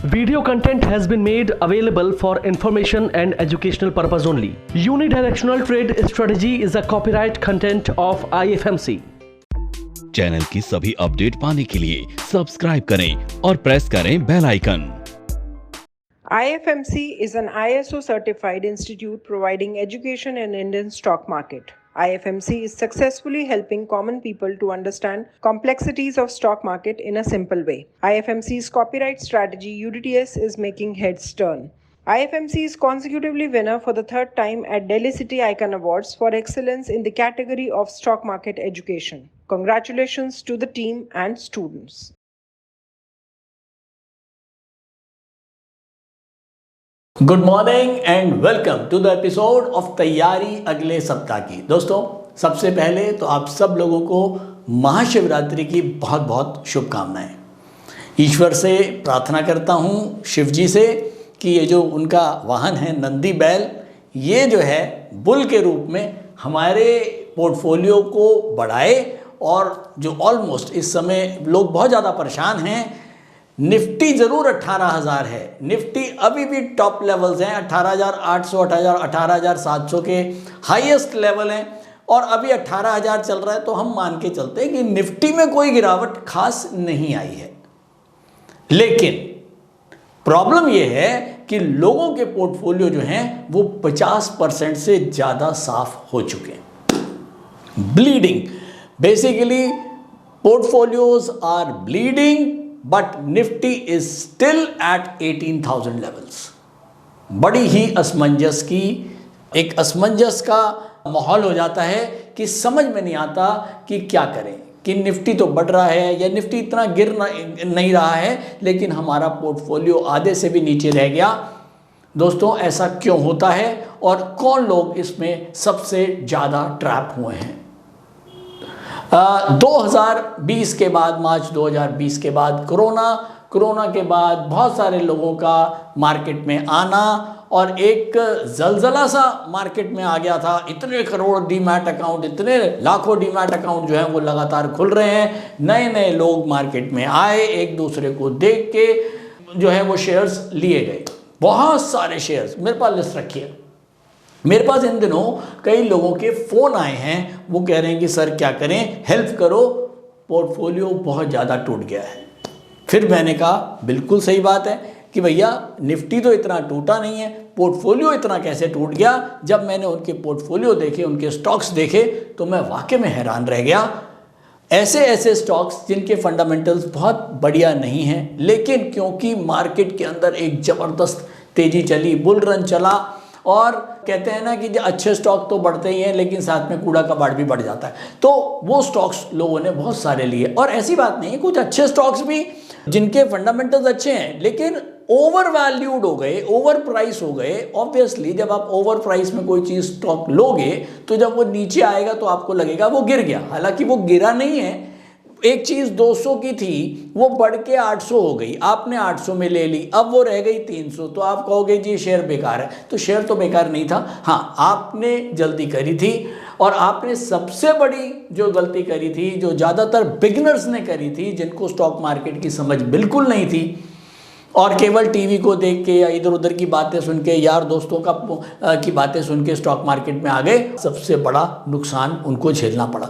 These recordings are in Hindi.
Video content has been made available for information and educational purpose only. Unidirectional trade strategy is a copyright content of IFMC. Channel की सभी अपडेट पाने के लिए सब्सक्राइब करें और प्रेस करें bell icon. IFMC is an ISO certified institute providing education in Indian stock market. IFMC is successfully helping common people to understand complexities of stock market in a simple way. IFMC's copyright strategy UDTS is making heads turn. IFMC is consecutively winner for the third time at Delhi City Icon Awards for excellence in the category of stock market education. Congratulations to the team and students. Good morning and welcome to the episode of तैयारी अगले सप्ताह की। दोस्तों, सबसे पहले तो आप सब लोगों को महाशिवरात्रि की बहुत बहुत शुभकामनाएं। ईश्वर से प्रार्थना करता हूँ, शिव जी से, कि ये जो उनका वाहन है नंदी बैल, ये जो है बुल के रूप में हमारे पोर्टफोलियो को बढ़ाए। और जो ऑलमोस्ट इस समय लोग बहुत ज़्यादा परेशान हैं, निफ्टी ज़रूर 18,000 है, निफ्टी अभी भी टॉप लेवल्स हैं, 18,800, 18,700 के हाईएस्ट लेवल हैं और अभी 18,000 चल रहा है। तो हम मान के चलते हैं कि निफ्टी में कोई गिरावट खास नहीं आई है। लेकिन प्रॉब्लम यह है कि लोगों के पोर्टफोलियो जो हैं वो 50% से ज़्यादा साफ हो चुके हैं। Bleeding, basically portfolios are bleeding, but Nifty is still at 18,000 levels. बड़ी ही असमंजस का माहौल हो जाता है कि समझ में नहीं आता कि क्या करें, कि निफ्टी तो बढ़ रहा है या निफ्टी इतना गिर नहीं रहा है, लेकिन हमारा पोर्टफोलियो आधे से भी नीचे रह गया। दोस्तों, ऐसा क्यों होता है और कौन लोग इसमें सबसे ज़्यादा ट्रैप हुए हैं? 2020 के बाद, मार्च 2020 के बाद कोरोना के बाद बहुत सारे लोगों का मार्केट में आना और एक जलजला सा मार्केट में आ गया था। इतने करोड़ डीमैट अकाउंट, इतने लाखों डीमैट अकाउंट जो हैं वो लगातार खुल रहे हैं। नए नए लोग मार्केट में आए, एक दूसरे को देख के जो है वो शेयर्स लिए गए। बहुत सारे शेयर्स मेरे पास लिस्ट रखी है। मेरे पास इन दिनों कई लोगों के फ़ोन आए हैं, वो कह रहे हैं कि सर क्या करें, हेल्प करो, पोर्टफोलियो बहुत ज़्यादा टूट गया है। फिर मैंने कहा बिल्कुल सही बात है कि भैया निफ्टी तो इतना टूटा नहीं है, पोर्टफोलियो इतना कैसे टूट गया? जब मैंने उनके पोर्टफोलियो देखे, उनके स्टॉक्स देखे, तो मैं वाकई में हैरान रह गया। ऐसे स्टॉक्स जिनके फंडामेंटल्स बहुत बढ़िया नहीं हैं, लेकिन क्योंकि मार्केट के अंदर एक ज़बरदस्त तेज़ी चली, बुल रन चला, और कहते हैं ना कि अच्छे स्टॉक तो बढ़ते ही हैं लेकिन साथ में कूड़ा कबाड़ भी बढ़ जाता है, तो वो स्टॉक्स लोगों ने बहुत सारे लिए। और ऐसी बात नहीं है, कुछ अच्छे स्टॉक्स भी जिनके फंडामेंटल्स अच्छे हैं लेकिन ओवर वैल्यूड हो गए, ओवर प्राइस हो गए। ऑब्वियसली जब आप ओवर प्राइस में कोई चीज़ स्टॉक लोगे तो जब वो नीचे आएगा तो आपको लगेगा वो गिर गया। हालांकि वो गिरा नहीं है। एक चीज़ 200 की थी, वो बढ़ के 800 हो गई, आपने 800 में ले ली, अब वो रह गई 300, तो आप कहोगे जी शेयर बेकार है। तो शेयर तो बेकार नहीं था, हाँ आपने जल्दी करी थी। और आपने सबसे बड़ी जो गलती करी थी, जो ज़्यादातर बिगिनर्स ने करी थी, जिनको स्टॉक मार्केट की समझ बिल्कुल नहीं थी और केवल टीवी को देख के या इधर उधर की बातें सुन के, यार दोस्तों की बातें सुन के स्टॉक मार्केट में आ गए, सबसे बड़ा नुकसान उनको झेलना पड़ा।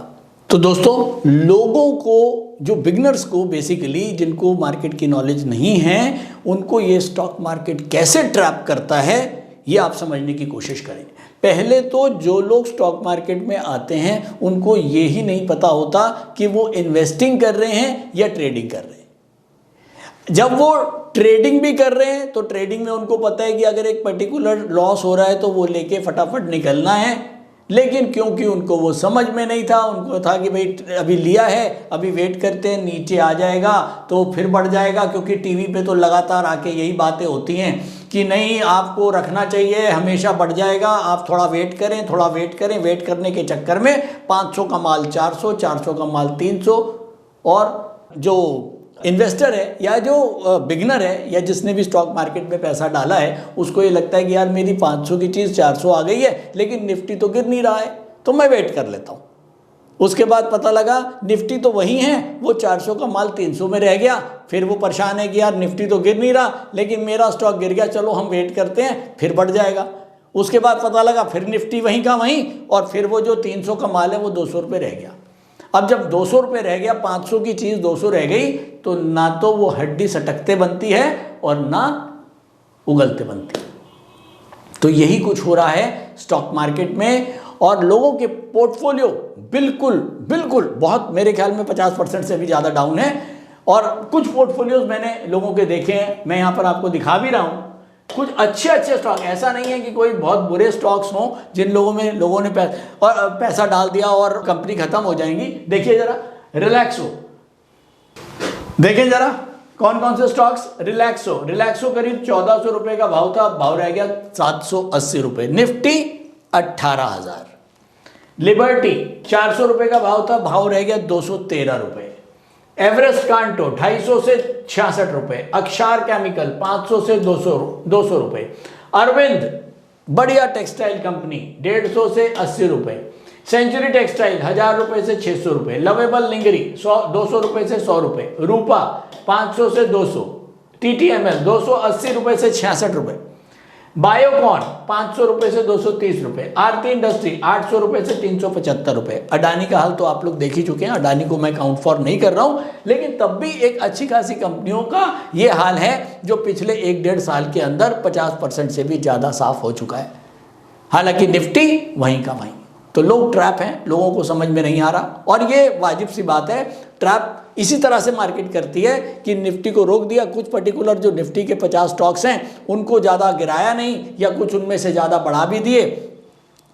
तो दोस्तों, लोगों को, जो बिगनर्स को, बेसिकली जिनको मार्केट की नॉलेज नहीं है, उनको ये स्टॉक मार्केट कैसे ट्रैप करता है ये आप समझने की कोशिश करें। पहले तो जो लोग स्टॉक मार्केट में आते हैं उनको ये ही नहीं पता होता कि वो इन्वेस्टिंग कर रहे हैं या ट्रेडिंग कर रहे हैं। जब वो ट्रेडिंग भी कर रहे हैं तो ट्रेडिंग में उनको पता है कि अगर एक पर्टिकुलर लॉस हो रहा है तो वो लेके फटाफट निकलना है। लेकिन क्योंकि उनको वो समझ में नहीं था, उनको था कि भाई अभी लिया है, अभी वेट करते हैं, नीचे आ जाएगा तो फिर बढ़ जाएगा। क्योंकि टीवी पे तो लगातार आके यही बातें होती हैं कि नहीं, आपको रखना चाहिए, हमेशा बढ़ जाएगा, आप थोड़ा वेट करें, थोड़ा वेट करें। वेट करने के चक्कर में 500 का माल 400, 400 का माल 300। और जो इन्वेस्टर है या जो बिगनर है या जिसने भी स्टॉक मार्केट में पैसा डाला है, उसको ये लगता है कि यार मेरी 500 की चीज़ 400 आ गई है लेकिन निफ्टी तो गिर नहीं रहा है, तो मैं वेट कर लेता हूँ। उसके बाद पता लगा निफ्टी तो वही है, वो 400 का माल 300 में रह गया। फिर वो परेशान है कि यार निफ्टी तो गिर नहीं रहा, लेकिन मेरा स्टॉक गिर गया, चलो हम वेट करते हैं फिर बढ़ जाएगा। उसके बाद पता लगा फिर निफ्टी वहीं का वहीं, और फिर वो जो 300 का माल है वो 200 रुपये रह गया। अब जब 200 रुपये रह गया, 500 की चीज़ 200 रह गई, तो ना तो वो हड्डी सटकते बनती है और ना उगलते बनती है। तो यही कुछ हो रहा है स्टॉक मार्केट में, और लोगों के पोर्टफोलियो बिल्कुल बिल्कुल बहुत, मेरे ख्याल में 50% से भी ज़्यादा डाउन है। और कुछ पोर्टफोलियोज मैंने लोगों के देखे हैं, मैं यहाँ पर आपको दिखा भी रहा हूँ। कुछ अच्छे स्टॉक, ऐसा नहीं है कि कोई बहुत बुरे स्टॉक्स हों जिन लोगों ने पैसा डाल दिया और कंपनी खत्म हो जाएंगी। देखिए जरा रिलैक्सो, देखिए जरा कौन कौन से स्टॉक्स। रिलैक्सो करीब 1400 रुपए का भाव था, भाव रह गया 780 रुपए। निफ्टी 18,000। लिबर्टी 400 रुपए का भाव था, भाव रह गया 213 रुपए। एवरेस्ट कांटो 250 से 66 रुपए। अक्षार केमिकल 500 से 200 रुपए। अरविंद बढ़िया टेक्सटाइल कंपनी 150 से 80 रुपए। सेंचुरी टेक्सटाइल 1000 रुपए से 600 रुपए। लवेबल लिंगरी 200 रुपए से 100 रुपए। रूपा 500 से 200। TTML 280 रुपए से 66 रुपए। बायोकॉन 500 रुपए से 230 रुपए। आरती इंडस्ट्री 800 रुपए से 375 रुपए। अडानी का हाल तो आप लोग देख ही चुके हैं, अडानी को मैं काउंट फॉर नहीं कर रहा हूं, लेकिन तब भी एक अच्छी खासी कंपनियों का ये हाल है जो पिछले 1-1.5 साल के अंदर 50% से भी ज़्यादा साफ हो चुका है। हालांकि निफ्टी वहीं का वहीं। तो लोग ट्रैप हैं, लोगों को समझ में नहीं आ रहा, और ये वाजिब सी बात है। ट्रैप इसी तरह से मार्केट करती है कि निफ्टी को रोक दिया, कुछ पर्टिकुलर जो निफ्टी के 50 स्टॉक्स हैं उनको ज़्यादा गिराया नहीं, या कुछ उनमें से ज़्यादा बढ़ा भी दिए,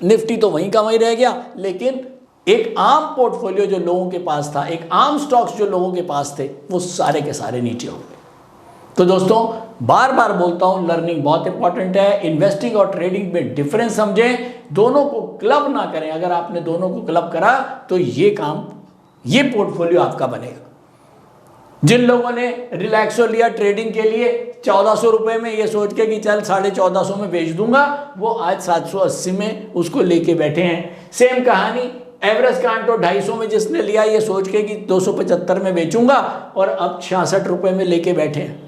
निफ्टी तो वहीं का वहीं रह गया। लेकिन एक आम पोर्टफोलियो जो लोगों के पास था, एक आम स्टॉक्स जो लोगों के पास थे, वो सारे के सारे नीचे हो गए। तो दोस्तों बार बार बोलता हूं, लर्निंग बहुत इंपॉर्टेंट है। इन्वेस्टिंग और ट्रेडिंग में डिफरेंस समझें, दोनों को क्लब ना करें। अगर आपने दोनों को क्लब करा तो ये पोर्टफोलियो आपका बनेगा। जिन लोगों ने रिलैक्सो लिया ट्रेडिंग के लिए 1400 रुपए में, ये सोच के कि चल 1450 में बेच दूंगा, वो आज 780 में उसको लेके बैठे हैं। सेम कहानी एवरेस्ट कांटो 250 में जिसने लिया, ये सोच के कि 275 में बेचूंगा, और अब 66 रुपए में लेके बैठे हैं।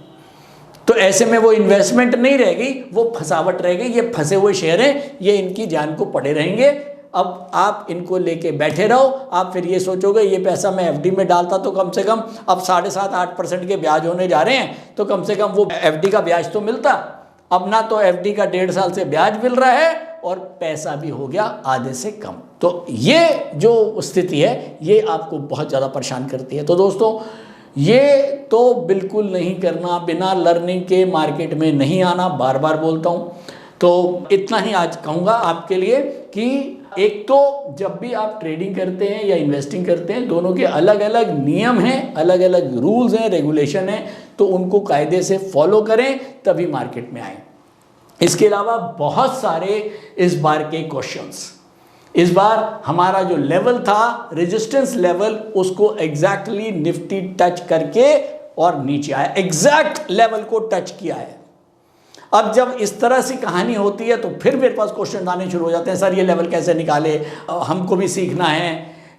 तो ऐसे में वो इन्वेस्टमेंट नहीं रहेगी, वो फंसावट रहेगी। ये फंसे हुए शेयर हैं, ये इनकी जान को पड़े रहेंगे। अब आप इनको लेके बैठे रहो। आप फिर ये सोचोगे ये पैसा मैं एफडी में डालता तो कम से कम अब 7.5-8% के ब्याज होने जा रहे हैं, तो कम से कम वो एफडी का ब्याज तो मिलता। अब ना तो एफडी का 1.5 साल से ब्याज मिल रहा है, और पैसा भी हो गया आधे से कम। तो ये जो स्थिति है ये आपको बहुत ज़्यादा परेशान करती है। तो दोस्तों ये तो बिल्कुल नहीं करना, बिना लर्निंग के मार्केट में नहीं आना, बार बार बोलता हूँ। तो इतना ही आज कहूँगा आपके लिए कि एक तो जब भी आप ट्रेडिंग करते हैं या इन्वेस्टिंग करते हैं, दोनों के अलग अलग नियम हैं, अलग अलग रूल्स हैं, रेगुलेशन हैं, तो उनको कायदे से फॉलो करें तभी मार्केट में आए। इसके अलावा बहुत सारे इस बार के क्वेश्चंस, इस बार हमारा जो लेवल था रेजिस्टेंस लेवल, उसको एग्जैक्टली निफ्टी टच करके और नीचे आया, एग्जैक्ट लेवल को टच किया है। अब जब इस तरह से कहानी होती है तो फिर मेरे पास क्वेश्चन आने शुरू हो जाते हैं, सर ये लेवल कैसे निकाले, हमको भी सीखना है,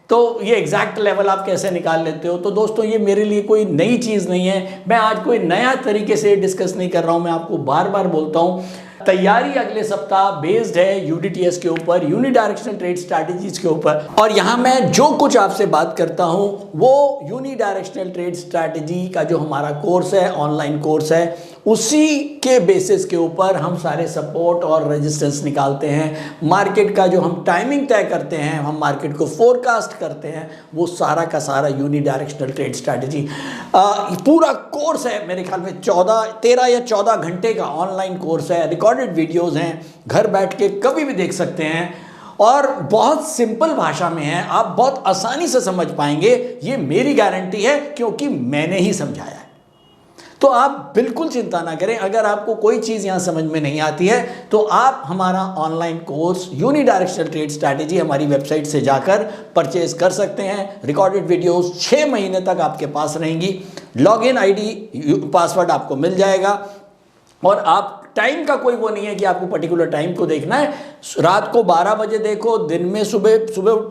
तो ये एग्जैक्ट लेवल आप कैसे निकाल लेते हो। तो दोस्तों ये मेरे लिए कोई नई चीज़ नहीं है, मैं आज कोई नया तरीके से डिस्कस नहीं कर रहा हूँ। मैं आपको बार बार बोलता हूँ, तैयारी अगले सप्ताह बेस्ड है यूडीटीएस के ऊपर, यूनिडायरेक्शनल ट्रेड स्ट्रैटेजीज के ऊपर, और यहाँ मैं जो कुछ आपसे बात करता हूँ वो यूनिडायरेक्शनल ट्रेड स्ट्रैटेजी का जो हमारा कोर्स है, ऑनलाइन कोर्स है, उसी के बेसिस के ऊपर हम सारे सपोर्ट और रेजिस्टेंस निकालते हैं। मार्केट का जो हम टाइमिंग तय करते हैं, हम मार्केट को फोरकास्ट करते हैं, वो सारा का सारा यूनिडायरेक्शनल ट्रेड स्ट्रैटेजी पूरा कोर्स है। मेरे ख्याल में 13 या 14 घंटे का ऑनलाइन कोर्स है, रिकॉर्डेड वीडियोज़ हैं, घर बैठ के कभी भी देख सकते हैं, और बहुत सिंपल भाषा में है, आप बहुत आसानी से समझ पाएंगे, ये मेरी गारंटी है क्योंकि मैंने ही समझाया है। तो आप बिल्कुल चिंता ना करें, अगर आपको कोई चीज़ यहाँ समझ में नहीं आती है तो आप हमारा online course unidirectional trade strategy हमारी वेबसाइट से जाकर परचेज कर सकते हैं। रिकॉर्डेड वीडियोस 6 महीने तक आपके पास रहेंगी, लॉगिन आईडी पासवर्ड आपको मिल जाएगा, और आप टाइम का कोई वो नहीं है कि आपको पर्टिकुलर टाइम को देखना है, रात को 12 बजे देखो, दिन में सुबह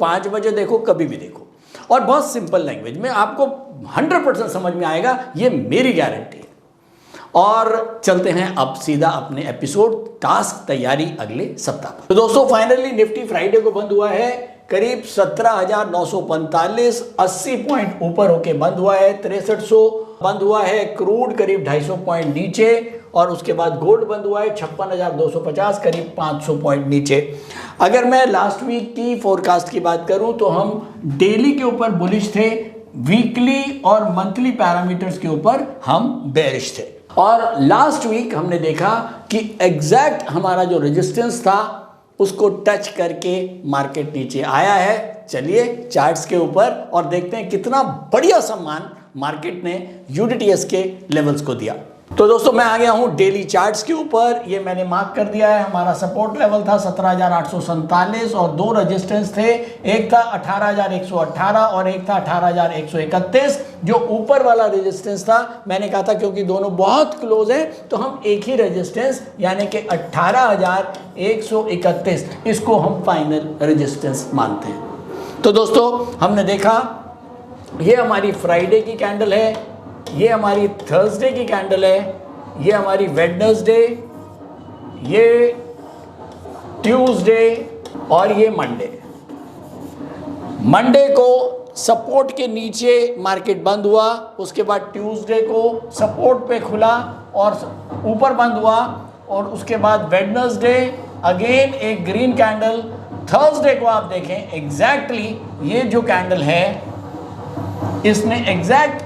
5 बजे देखो, कभी भी देखो, और बहुत सिंपल लैंग्वेज में आपको 100% समझ में आएगा, ये मेरी गारंटी है। और चलते हैं अब सीधा अपने एपिसोड टास्क तैयारी अगले सप्ताह पर। तो दोस्तों फाइनली निफ्टी फ्राइडे को बंद हुआ है करीब 17,945, 80 पॉइंट ऊपर होके बंद हुआ है, 6300 बंद हुआ है, क्रूड करीब 250 पॉइंट नीचे, और उसके बाद गोल्ड बंद हुआ है 56,250, करीब 500 पॉइंट नीचे। अगर मैं लास्ट वीक की फोरकास्ट की बात करूं तो हम डेली के ऊपर बुलिश थे, वीकली और मंथली पैरामीटर्स के ऊपर हम बेरिश थे, और लास्ट वीक हमने देखा कि एग्जैक्ट हमारा जो रेजिस्टेंस था उसको टच करके मार्केट नीचे आया है। चलिए चार्ट्स के ऊपर और देखते हैं कितना बढ़िया सम्मान मार्केट ने यूडीटीएस के लेवल्स को दिया। तो दोस्तों मैं आ गया हूं डेली चार्ट्स के ऊपर, ये मैंने मार्क कर दिया है। हमारा सपोर्ट लेवल था 17,847 और दो रेजिस्टेंस थे, एक था 18,118 और एक था 18,131। जो ऊपर वाला रेजिस्टेंस था मैंने कहा था क्योंकि दोनों बहुत क्लोज हैं तो हम एक ही रेजिस्टेंस यानी कि 18,131 इसको हम फाइनल रेजिस्टेंस मानते हैं। तो दोस्तों हमने देखा ये हमारी फ्राइडे की कैंडल है, ये हमारी थर्सडे की कैंडल है, ये हमारी वेडनेसडे, ये ट्यूसडे और ये मंडे। मंडे को सपोर्ट के नीचे मार्केट बंद हुआ, उसके बाद ट्यूसडे को सपोर्ट पे खुला और ऊपर बंद हुआ, और उसके बाद वेडनेसडे अगेन एक ग्रीन कैंडल। थर्सडे को आप देखें एग्जैक्टली ये जो कैंडल है इसने एग्जैक्ट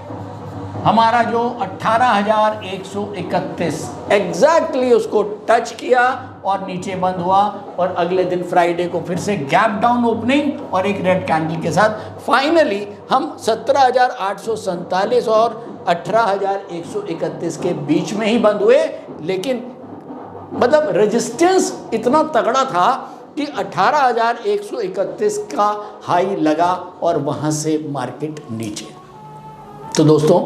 हमारा जो 18,131 एग्जैक्टली उसको टच किया और नीचे बंद हुआ, और अगले दिन फ्राइडे को फिर से गैप डाउन ओपनिंग और एक रेड कैंडल के साथ फाइनली हम 17,847 और 18,131 के बीच में ही बंद हुए। लेकिन मतलब रेजिस्टेंस इतना तगड़ा था कि 18,131 का हाई लगा और वहां से मार्केट नीचे। तो दोस्तों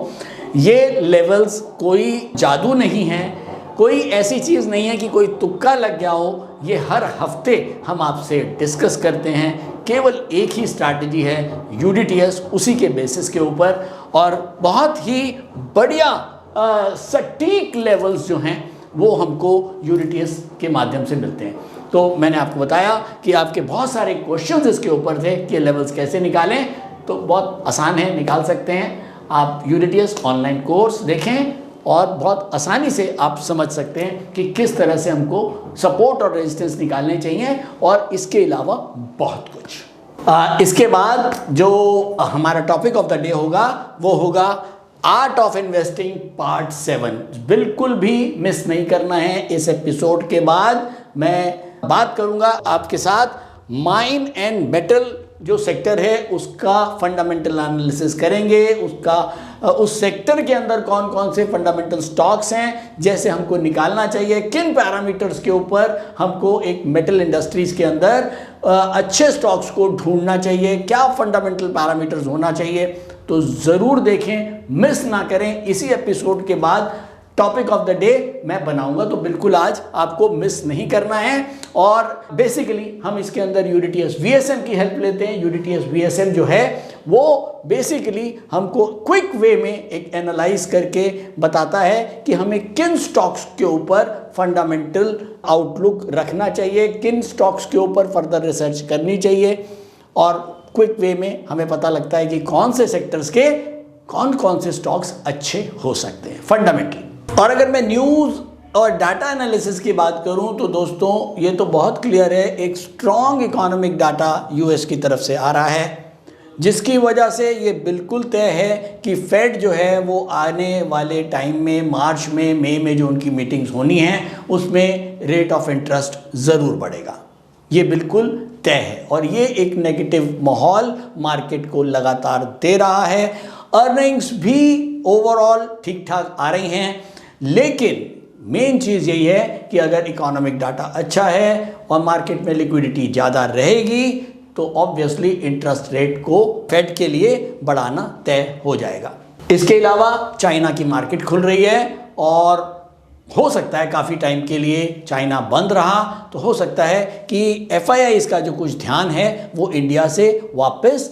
ये लेवल्स कोई जादू नहीं है, कोई ऐसी चीज़ नहीं है कि कोई तुक्का लग गया हो। ये हर हफ्ते हम आपसे डिस्कस करते हैं, केवल एक ही स्ट्रैटेजी है यूडीटीएस, उसी के बेसिस के ऊपर, और बहुत ही बढ़िया सटीक लेवल्स जो हैं वो हमको यूडीटीएस के माध्यम से मिलते हैं। तो मैंने आपको बताया कि आपके बहुत सारे क्वेश्चंस इसके ऊपर थे कि लेवल्स कैसे निकालें, तो बहुत आसान है, निकाल सकते हैं। आप यूडीटीएस ऑनलाइन कोर्स देखें और बहुत आसानी से आप समझ सकते हैं कि किस तरह से हमको सपोर्ट और रेजिस्टेंस निकालने चाहिए, और इसके अलावा बहुत कुछ। इसके बाद जो हमारा टॉपिक ऑफ द डे होगा वो होगा आर्ट ऑफ इन्वेस्टिंग पार्ट 7। बिल्कुल भी मिस नहीं करना है। इस एपिसोड के बाद मैं बात करूंगा आपके साथ माइन एंड मेटल जो सेक्टर है उसका फंडामेंटल एनालिसिस करेंगे, उसका उस सेक्टर के अंदर कौन कौन से फंडामेंटल स्टॉक्स हैं जैसे हमको निकालना चाहिए, किन पैरामीटर्स के ऊपर हमको एक मेटल इंडस्ट्रीज के अंदर अच्छे स्टॉक्स को ढूंढना चाहिए, क्या फंडामेंटल पैरामीटर्स होना चाहिए। तो ज़रूर देखें, मिस ना करें। इसी एपिसोड के बाद टॉपिक ऑफ द डे मैं बनाऊंगा, तो बिल्कुल आज आपको मिस नहीं करना है। और बेसिकली हम इसके अंदर यूडीटीएस वीएसएम की हेल्प लेते हैं। यूडीटीएस वीएसएम जो है वो बेसिकली हमको क्विक वे में एक एनालाइज करके बताता है कि हमें किन स्टॉक्स के ऊपर फंडामेंटल आउटलुक रखना चाहिए, किन स्टॉक्स के ऊपर फर्दर रिसर्च करनी चाहिए, और क्विक वे में हमें पता लगता है कि कौन से सेक्टर्स के कौन कौन से स्टॉक्स अच्छे हो सकते हैं फंडामेंटली। और अगर मैं न्यूज़ और डाटा एनालिसिस की बात करूं तो दोस्तों ये तो बहुत क्लियर है, एक स्ट्रॉन्ग इकोनॉमिक डाटा यूएस की तरफ से आ रहा है, जिसकी वजह से ये बिल्कुल तय है कि फेड जो है वो आने वाले टाइम में मार्च में मई में जो उनकी मीटिंग्स होनी हैं उसमें रेट ऑफ इंटरेस्ट ज़रूर बढ़ेगा। ये बिल्कुल तय है, और ये एक नेगेटिव माहौल मार्केट को लगातार दे रहा है। अर्निंग्स भी ओवरऑल ठीक ठाक आ रही हैं, लेकिन मेन चीज़ यही है कि अगर इकोनॉमिक डाटा अच्छा है और मार्केट में लिक्विडिटी ज़्यादा रहेगी तो ऑब्वियसली इंटरेस्ट रेट को फेड के लिए बढ़ाना तय हो जाएगा। इसके अलावा चाइना की मार्केट खुल रही है और हो सकता है काफ़ी टाइम के लिए चाइना बंद रहा, तो हो सकता है कि FII का जो कुछ ध्यान है वो इंडिया से वापस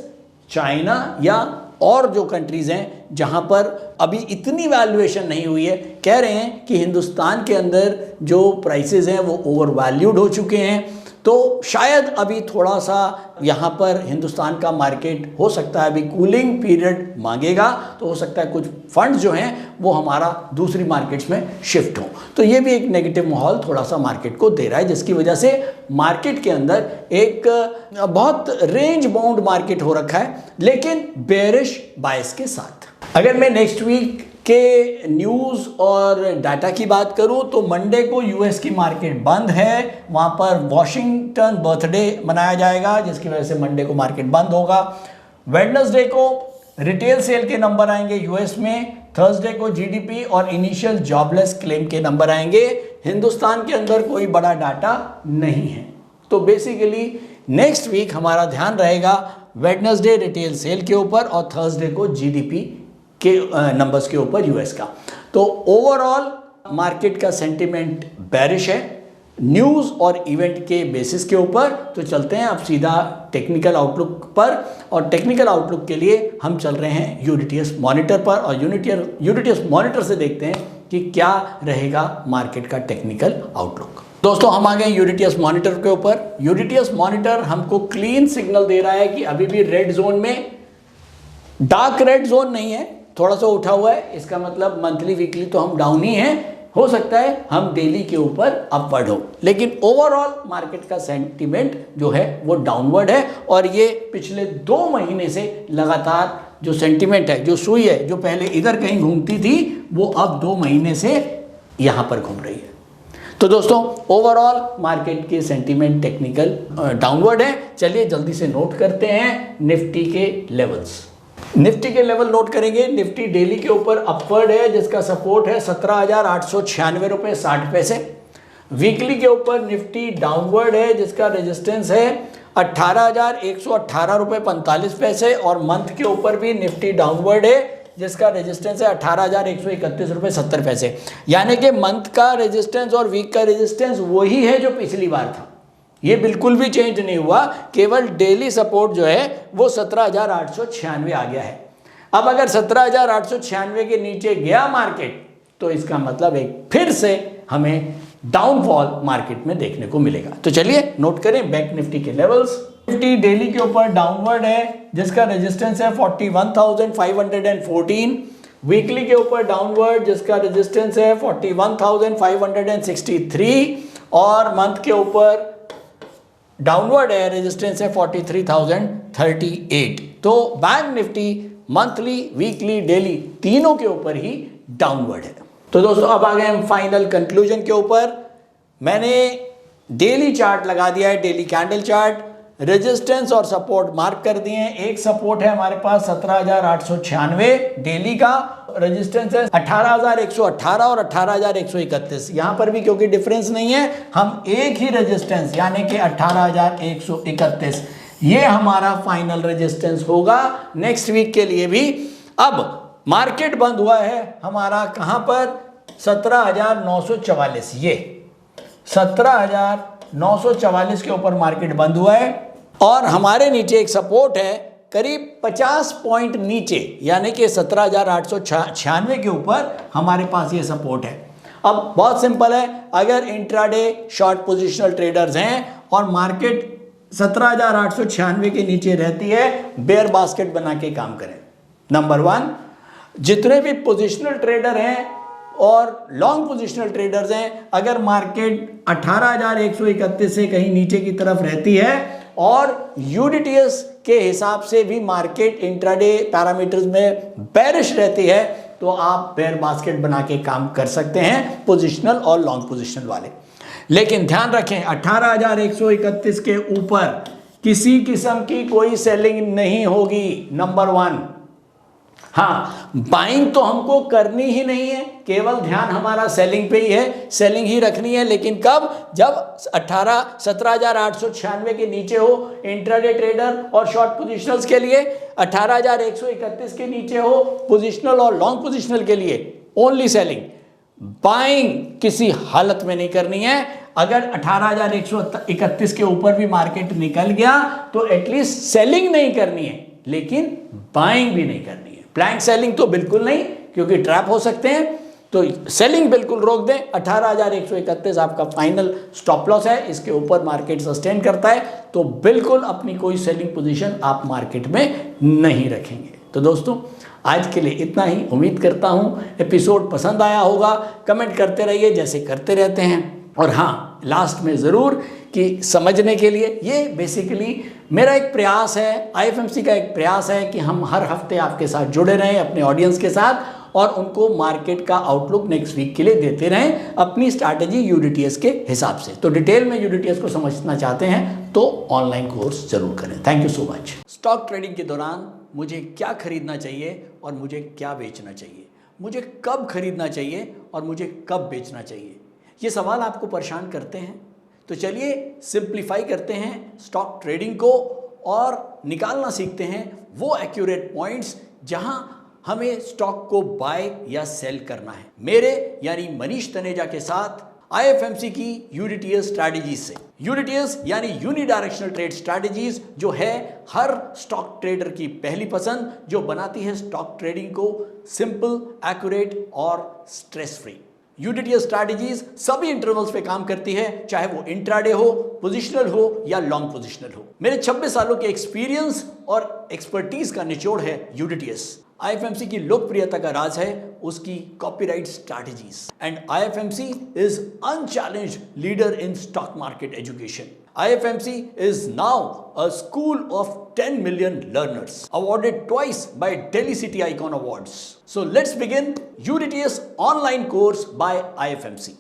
चाइना या और जो कंट्रीज़ हैं जहां पर अभी इतनी वैल्यूएशन नहीं हुई है, कह रहे हैं कि हिंदुस्तान के अंदर जो प्राइसेस हैं वो ओवर वैल्यूड हो चुके हैं, तो शायद अभी थोड़ा सा यहाँ पर हिंदुस्तान का मार्केट हो सकता है अभी कूलिंग पीरियड मांगेगा, तो हो सकता है कुछ फंड्स जो हैं वो हमारा दूसरी मार्केट्स में शिफ्ट हो। तो ये भी एक नेगेटिव माहौल थोड़ा सा मार्केट को दे रहा है, जिसकी वजह से मार्केट के अंदर एक बहुत रेंज बाउंड मार्केट हो रखा है, लेकिन बेरिश बायस के साथ। अगर मैं नेक्स्ट वीक के न्यूज़ और डाटा की बात करूं तो मंडे को यूएस की मार्केट बंद है, वहां पर वॉशिंगटन बर्थडे मनाया जाएगा, जिसकी वजह से मंडे को मार्केट बंद होगा। वेडनेसडे को रिटेल सेल के नंबर आएंगे यूएस में, थर्सडे को जीडीपी और इनिशियल जॉबलेस क्लेम के नंबर आएंगे। हिंदुस्तान के अंदर कोई बड़ा डाटा नहीं है, तो बेसिकली नेक्स्ट वीक हमारा ध्यान रहेगा वेडनेसडे रिटेल सेल के ऊपर और थर्सडे को जीडीपी के नंबर्स के ऊपर यूएस का। तो ओवरऑल मार्केट का सेंटिमेंट बेरिश है न्यूज़ और इवेंट के बेसिस के ऊपर। तो चलते हैं अब सीधा टेक्निकल आउटलुक पर, और टेक्निकल आउटलुक के लिए हम चल रहे हैं यूनिटीएस मॉनिटर पर, और यूनिटीएस मॉनिटर से देखते हैं कि क्या रहेगा मार्केट का टेक्निकल आउटलुक। दोस्तों हम आ गए यूनिटीएस मॉनिटर के ऊपर। यूनिटीएस मॉनिटर हमको क्लीन सिग्नल दे रहा है कि अभी भी रेड जोन में, डार्क रेड जोन नहीं है, थोड़ा सा उठा हुआ है, इसका मतलब मंथली वीकली तो हम डाउन ही हैं, हो सकता है हम डेली के ऊपर अपवर्ड हो, लेकिन ओवरऑल मार्केट का सेंटीमेंट जो है वो डाउनवर्ड है। और ये पिछले 2 महीने से लगातार जो सेंटीमेंट है, जो सुई है, जो पहले इधर कहीं घूमती थी, वो अब 2 महीने से यहां पर घूम रही है। तो दोस्तों ओवरऑल मार्केट के सेंटीमेंट टेक्निकल डाउनवर्ड है। चलिए जल्दी से नोट करते हैं निफ्टी के लेवल्स। निफ्टी के लेवल नोट करेंगे। निफ्टी डेली के ऊपर अपवर्ड है, जिसका सपोर्ट है 17,896 रुपये 60 पैसे। वीकली के ऊपर निफ्टी डाउनवर्ड है, जिसका रेजिस्टेंस है 18,118 रुपये 45 पैसे, और मंथ के ऊपर भी निफ्टी डाउनवर्ड है, जिसका रेजिस्टेंस है 18,131 रुपये 70 पैसे। यानी कि मंथ का रेजिस्टेंस और वीक का रेजिस्टेंस वही है जो पिछली बार था, ये बिल्कुल भी चेंज नहीं हुआ, केवल डेली सपोर्ट जो है वो 17,896 आ गया है। अब अगर 17,896 के नीचे गया मार्केट, तो इसका मतलब एक फिर से हमें डाउनफॉल मार्केट में देखने को मिलेगा। तो चलिए नोट करें बैंक निफ्टी के लेवल्स। निफ्टी डेली के ऊपर डाउनवर्ड है, जिसका रेजिस्टेंस है 41,514। वीकली के ऊपर डाउनवर्ड, जिसका रेजिस्टेंस है 41,563, और मंथ के ऊपर डाउनवर्ड है, रेजिस्टेंस है 43,038। तो bank Nifty monthly, weekly, daily तीनों के ऊपर ही डाउनवर्ड है। तो दोस्तों अब आ गए हम फाइनल कंक्लूजन के ऊपर। मैंने डेली चार्ट लगा दिया है, डेली कैंडल चार्ट, रेजिस्टेंस और सपोर्ट मार्क कर दिए हैं। एक सपोर्ट है हमारे पास 17,896 डेली का, रेजिस्टेंस है 18,118 और 18,131। यहां पर भी क्योंकि डिफरेंस नहीं है, हम एक ही रेजिस्टेंस यानी कि 18,131, ये हमारा फाइनल रेजिस्टेंस होगा नेक्स्ट वीक के लिए भी। अब मार्केट बंद हुआ है हमारा कहां पर, 17,944, ये 17,944 के ऊपर मार्केट बंद हुआ है, और हमारे नीचे एक सपोर्ट है करीब 50 पॉइंट नीचे, यानी कि 17,896 के ऊपर हमारे पास ये सपोर्ट है। अब बहुत सिंपल है, अगर इंट्राडे शॉर्ट पोजिशनल ट्रेडर्स हैं और मार्केट 17,896 के नीचे रहती है, बेयर बास्केट बना के काम करें। नंबर 1, जितने भी पोजिशनल ट्रेडर हैं और लॉन्ग पोजिशनल ट्रेडर्स हैं, अगर मार्केट 18,131 से कहीं नीचे की तरफ रहती है और यूडीटीएस के हिसाब से भी मार्केट इंट्राडे पैरामीटर्स में बेरिश रहती है, तो आप बेयर बास्केट बना के काम कर सकते हैं, पोजिशनल और लॉन्ग पोजिशनल वाले। लेकिन ध्यान रखें 18,131 के ऊपर किसी किस्म की कोई सेलिंग नहीं होगी। नंबर 1, हाँ बाइंग तो हमको करनी ही नहीं है, केवल ध्यान हमारा सेलिंग पे ही है, सेलिंग ही रखनी है। लेकिन कब, जब 17,896 के नीचे हो इंट्राडे ट्रेडर और शॉर्ट पोजिशनल्स के लिए, 18,131 के नीचे हो पोजिशनल और लॉन्ग पोजिशनल के लिए ओनली सेलिंग। बाइंग किसी हालत में नहीं करनी है। अगर 18,131 के ऊपर भी मार्केट निकल गया तो एटलीस्ट सेलिंग नहीं करनी है, लेकिन बाइंग भी नहीं करनी है। ब्लैंक सेलिंग तो बिल्कुल नहीं, क्योंकि ट्रैप हो सकते हैं, तो सेलिंग बिल्कुल रोक दें। 18,131 आपका फाइनल स्टॉप लॉस है, इसके ऊपर मार्केट सस्टेन करता है तो बिल्कुल अपनी कोई सेलिंग पोजीशन आप मार्केट में नहीं रखेंगे। तो दोस्तों आज के लिए इतना ही। उम्मीद करता हूं एपिसोड पसंद आया होगा। कमेंट करते रहिए जैसे करते रहते हैं। और हाँ, लास्ट में ज़रूर कि समझने के लिए ये बेसिकली मेरा एक प्रयास है, IFMC का एक प्रयास है कि हम हर हफ्ते आपके साथ जुड़े रहें, अपने ऑडियंस के साथ, और उनको मार्केट का आउटलुक नेक्स्ट वीक के लिए देते रहें अपनी स्ट्रैटेजी UDTS के हिसाब से। तो डिटेल में UDTS को समझना चाहते हैं तो ऑनलाइन कोर्स जरूर करें। Thank you so much. Stock trading के दौरान मुझे क्या खरीदना चाहिए और मुझे क्या बेचना चाहिए, मुझे कब खरीदना चाहिए और मुझे कब बेचना चाहिए, ये सवाल आपको परेशान करते हैं। तो चलिए सिंप्लीफाई करते हैं स्टॉक ट्रेडिंग को और निकालना सीखते हैं वो एक्यूरेट पॉइंट्स जहां हमें स्टॉक को बाय या सेल करना है। मेरे यानी मनीष तनेजा के साथ IFMC की UDTS स्ट्रैटेजीज से। UDTS यानी यूनिडायरेक्शनल ट्रेड स्ट्रैटेजीज, जो है हर स्टॉक ट्रेडर की पहली पसंद, जो बनाती है स्टॉक ट्रेडिंग को सिंपल, एक्यूरेट और स्ट्रेस फ्री। UDTS स्ट्रैटेजीज सभी इंटरवल्स पे काम करती है, चाहे वो इंट्राडे हो, पोजिशनल हो या लॉन्ग पोजिशनल हो। मेरे 26 सालों के एक्सपीरियंस और एक्सपर्टीज का निचोड़ है UDTS। IFMC की लोकप्रियता का राज है उसकी copyright strategies. And IFMC is unchallenged leader in stock market education. IFMC is now a school of 10 million learners, awarded twice by Delhi City Icon Awards. So let's begin UDTS online course by IFMC.